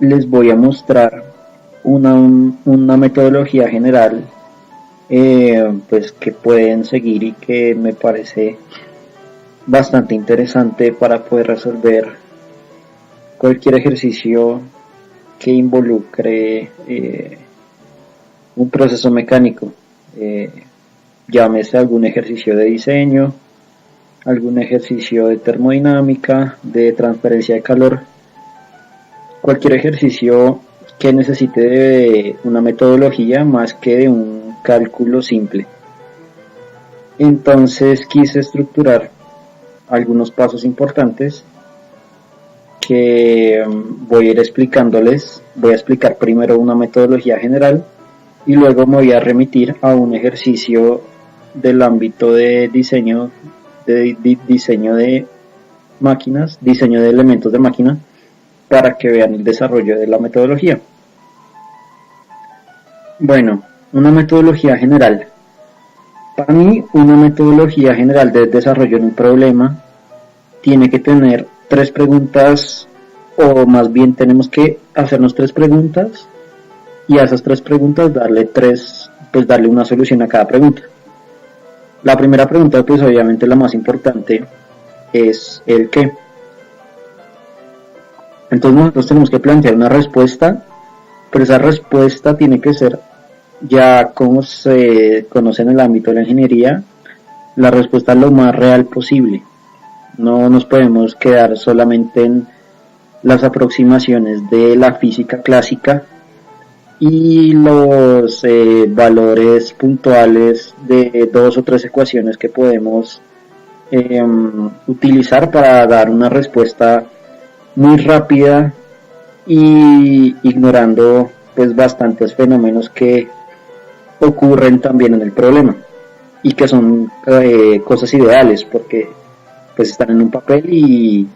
les voy a mostrar una metodología general pues que pueden seguir y que me parece bastante interesante para poder resolver cualquier ejercicio que involucre un proceso mecánico, llámese algún ejercicio de diseño, algún ejercicio de termodinámica, de transferencia de calor, cualquier ejercicio que necesite de una metodología más que de un cálculo simple. Entonces quise estructurar algunos pasos importantes que voy a ir explicándoles. Voy a explicar primero una metodología general y luego me voy a remitir a un ejercicio del ámbito de diseño de máquinas, diseño de elementos de máquina, para que vean el desarrollo de la metodología. Bueno, una metodología general. Para mí, una metodología general de desarrollo de un problema tiene que tener 3 preguntas, o más bien tenemos que hacernos 3 preguntas y a esas 3 preguntas darle una solución a cada pregunta. La primera pregunta, pues obviamente la más importante, es el qué. Entonces nosotros tenemos que plantear una respuesta, pero esa respuesta tiene que ser, ya como se conoce en el ámbito de la ingeniería, la respuesta lo más real posible. No nos podemos quedar solamente en las aproximaciones de la física clásica y los valores puntuales de 2 o 3 ecuaciones que podemos utilizar para dar una respuesta muy rápida y ignorando pues bastantes fenómenos que ocurren también en el problema y que son cosas ideales porque pues están en un papel y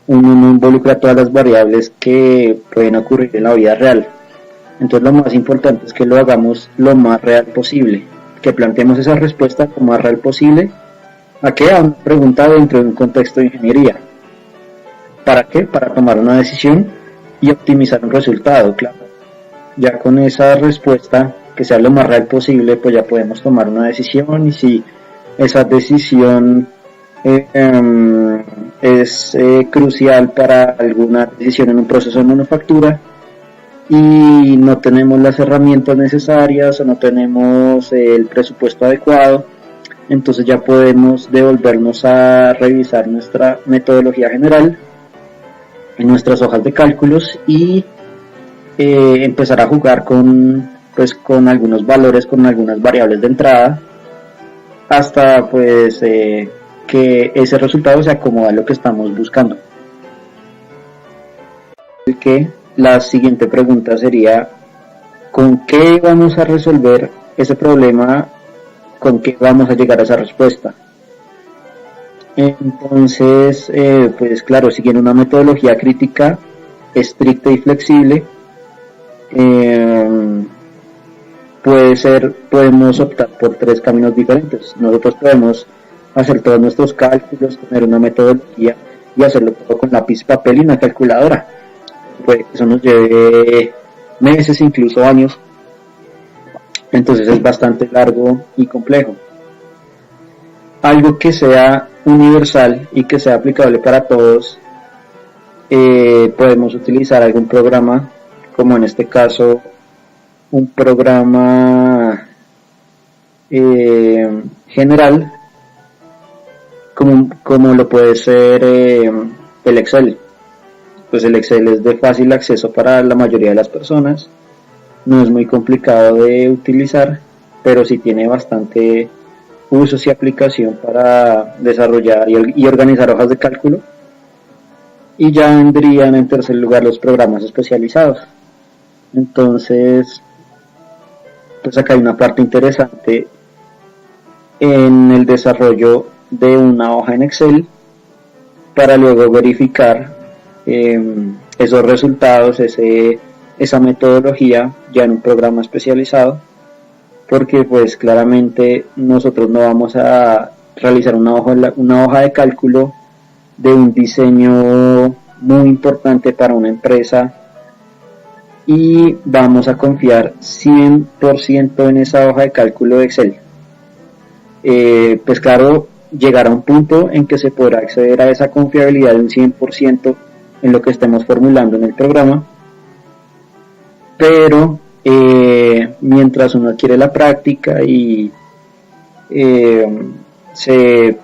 uno no involucra todas las variables que pueden ocurrir en la vida real. Entonces lo más importante es que lo hagamos lo más real posible, que planteemos esa respuesta lo más real posible. ¿A qué? A una pregunta dentro de un contexto de ingeniería. ¿Para qué? Para tomar una decisión y optimizar un resultado, claro. Ya con esa respuesta, que sea lo más real posible, pues ya podemos tomar una decisión, y si esa decisión es crucial para alguna decisión en un proceso de manufactura y no tenemos las herramientas necesarias o no tenemos el presupuesto adecuado, entonces ya podemos devolvernos a revisar nuestra metodología general en nuestras hojas de cálculos y empezar a jugar con algunos valores, con algunas variables de entrada, hasta que ese resultado se acomoda a lo que estamos buscando. Que la siguiente pregunta sería: ¿con qué vamos a resolver ese problema? ¿Con qué vamos a llegar a esa respuesta? Entonces, pues claro, siguiendo una metodología crítica, estricta y flexible, podemos optar por 3 caminos diferentes. Nosotros podemos hacer todos nuestros cálculos, tener una metodología y hacerlo todo con lápiz, papel y una calculadora. Puede que eso nos lleve meses, incluso años. Entonces es bastante largo y complejo. Algo que sea universal y que sea aplicable para todos, podemos utilizar algún programa, como en este caso un programa general, como lo puede ser el Excel. Pues el Excel es de fácil acceso para la mayoría de las personas, no es muy complicado de utilizar, pero sí tiene bastante usos y aplicación para desarrollar y organizar hojas de cálculo. Y ya vendrían en tercer lugar los programas especializados. Entonces, pues acá hay una parte interesante en el desarrollo de una hoja en Excel para luego verificar esos resultados, esa metodología ya en un programa especializado, porque pues claramente nosotros no vamos a realizar una hoja de cálculo de un diseño muy importante para una empresa y vamos a confiar 100% en esa hoja de cálculo de Excel. Pues claro, llegará un punto en que se podrá acceder a esa confiabilidad de un 100% en lo que estemos formulando en el programa, pero mientras uno adquiere la práctica y se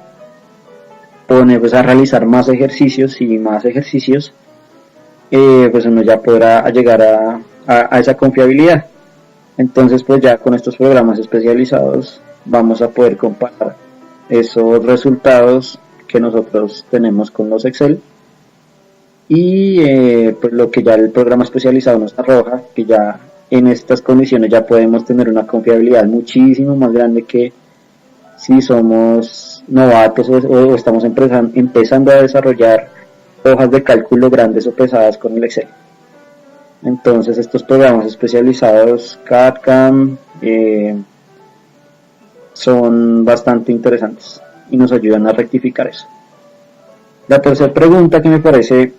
pone pues a realizar más ejercicios y más ejercicios, pues uno ya podrá llegar a esa confiabilidad. Entonces pues ya con estos programas especializados vamos a poder comparar esos resultados que nosotros tenemos con los Excel y pues lo que ya el programa especializado nos arroja, que ya en estas condiciones ya podemos tener una confiabilidad muchísimo más grande que si somos novatos o estamos empezando a desarrollar hojas de cálculo grandes o pesadas con el Excel. Entonces estos programas especializados CAD/CAM son bastante interesantes y nos ayudan a rectificar eso. La tercera pregunta que me parece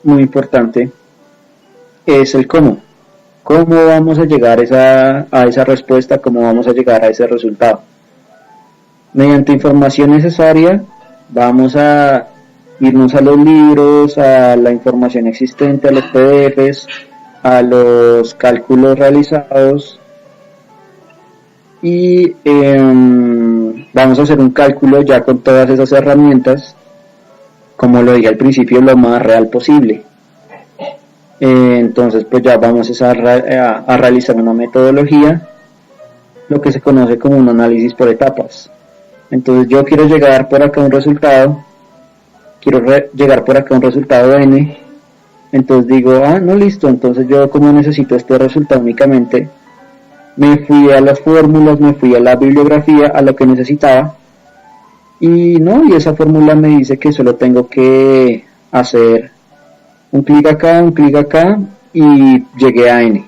muy importante es el cómo. ¿Cómo vamos a llegar a esa respuesta? ¿Cómo vamos a llegar a ese resultado? Mediante información necesaria vamos a irnos a los libros, a la información existente, a los PDFs, a los cálculos realizados y vamos a hacer un cálculo ya con todas esas herramientas, como lo dije al principio, lo más real posible. Entonces pues ya vamos a realizar una metodología, lo que se conoce como un análisis por etapas. Entonces yo quiero llegar por acá a un resultado, llegar por acá a un resultado n, entonces digo, no, listo, entonces yo como necesito este resultado únicamente, me fui a las fórmulas, me fui a la bibliografía, a lo que necesitaba, y esa fórmula me dice que solo tengo que hacer un clic acá, y llegué a n.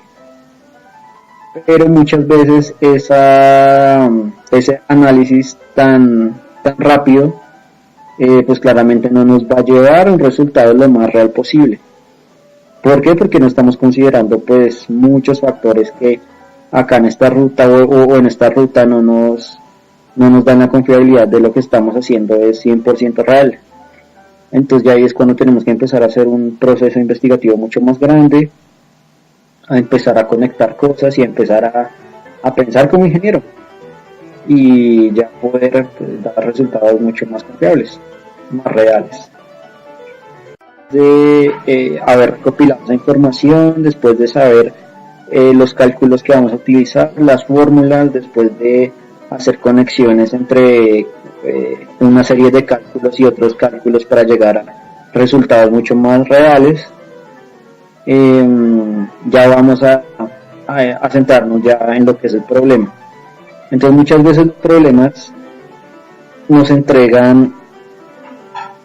Pero muchas veces ese análisis tan rápido, pues claramente no nos va a llevar a un resultado lo más real posible. ¿Por qué? Porque no estamos considerando pues muchos factores que acá en esta ruta o en esta ruta no nos dan la confiabilidad de lo que estamos haciendo es 100% real. Entonces ya ahí es cuando tenemos que empezar a hacer un proceso investigativo mucho más grande, a empezar a conectar cosas y a empezar a pensar como ingeniero y ya poder pues, dar resultados mucho más confiables, más reales. De haber recopilado esa información, después de saber los cálculos que vamos a utilizar, las fórmulas, después de hacer conexiones entre una serie de cálculos y otros cálculos para llegar a resultados mucho más reales, ya vamos a centrarnos ya en lo que es el problema. Entonces muchas veces los problemas nos entregan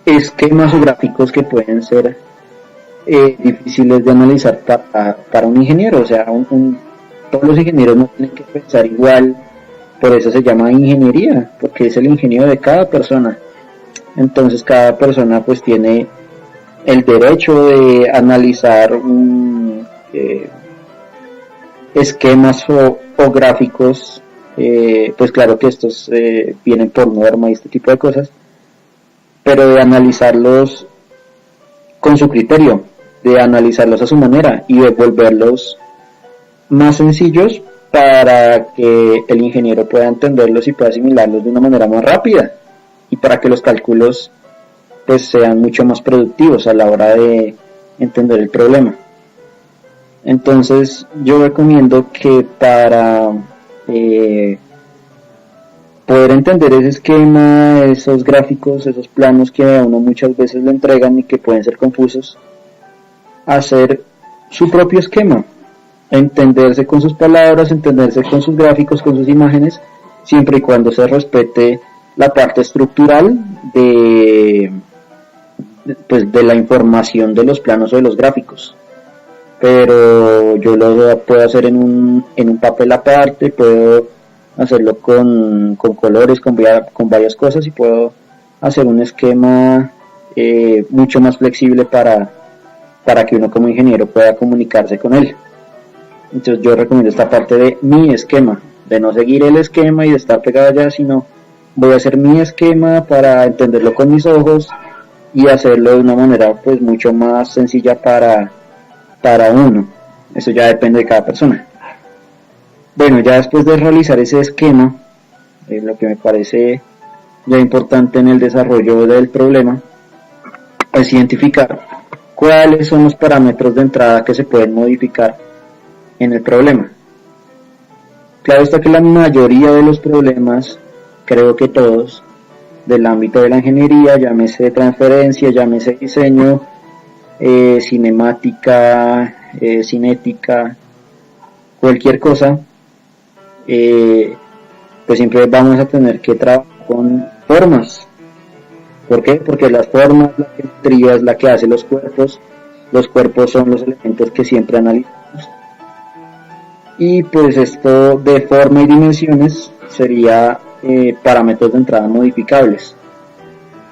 esquemas o gráficos que pueden ser difíciles de analizar para un ingeniero. O sea, todos los ingenieros no tienen que pensar igual, por eso se llama ingeniería, porque es el ingenio de cada persona. Entonces cada persona pues tiene el derecho de analizar esquemas o gráficos, pues claro que estos vienen por norma y este tipo de cosas, pero de analizarlos con su criterio, de analizarlos a su manera y de volverlos más sencillos para que el ingeniero pueda entenderlos y pueda asimilarlos de una manera más rápida y para que los cálculos pues sean mucho más productivos a la hora de entender el problema. Entonces yo recomiendo que para poder entender ese esquema, esos gráficos, esos planos que a uno muchas veces le entregan y que pueden ser confusos, hacer su propio esquema, entenderse con sus palabras, entenderse con sus gráficos, con sus imágenes, siempre y cuando se respete la parte estructural de la información de los planos o de los gráficos. Pero yo lo puedo hacer en un papel aparte, puedo hacerlo con colores, con varias cosas, y puedo hacer un esquema mucho más flexible para que uno como ingeniero pueda comunicarse con él. Entonces yo recomiendo esta parte de mi esquema, de no seguir el esquema y de estar pegado allá, sino voy a hacer mi esquema para entenderlo con mis ojos y hacerlo de una manera pues mucho más sencilla para uno. Eso ya depende de cada persona. Bueno, ya después de realizar ese esquema, lo que me parece ya importante en el desarrollo del problema es identificar cuáles son los parámetros de entrada que se pueden modificar en el problema. Claro está que la mayoría de los problemas, creo que todos, del ámbito de la ingeniería, llámese transferencia, llámese diseño, cinemática, cinética, cualquier cosa, pues siempre vamos a tener que trabajar con formas. ¿Por qué? Porque las formas, la geometría es la que hace los cuerpos son los elementos que siempre analizamos. Y pues esto de forma y dimensiones sería parámetros de entrada modificables.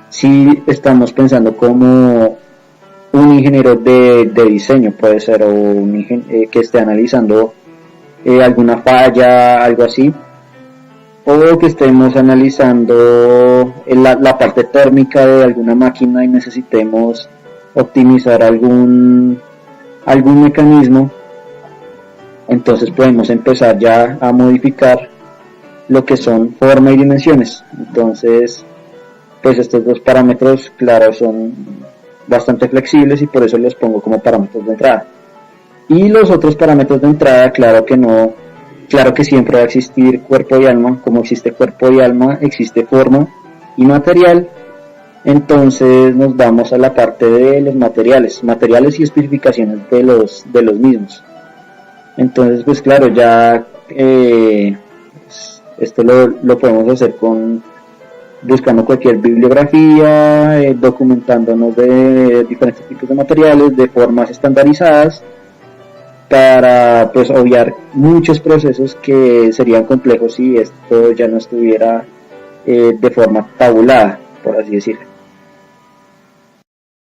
Si estamos pensando como un ingeniero de diseño, puede ser, o un ingeniero que esté analizando alguna falla, algo así, o que estemos analizando la parte térmica de alguna máquina y necesitemos optimizar algún mecanismo, entonces podemos empezar ya a modificar lo que son forma y dimensiones. Entonces pues estos dos parámetros, claro, son bastante flexibles y por eso los pongo como parámetros de entrada. Y los otros parámetros de entrada, claro que siempre va a existir cuerpo y alma. Como existe cuerpo y alma, existe forma y material. Entonces nos vamos a la parte de los materiales y especificaciones de los mismos. Entonces pues claro, ya esto lo podemos hacer buscando cualquier bibliografía, documentándonos de diferentes tipos de materiales, de formas estandarizadas, para pues obviar muchos procesos que serían complejos si esto ya no estuviera de forma tabulada, por así decirlo.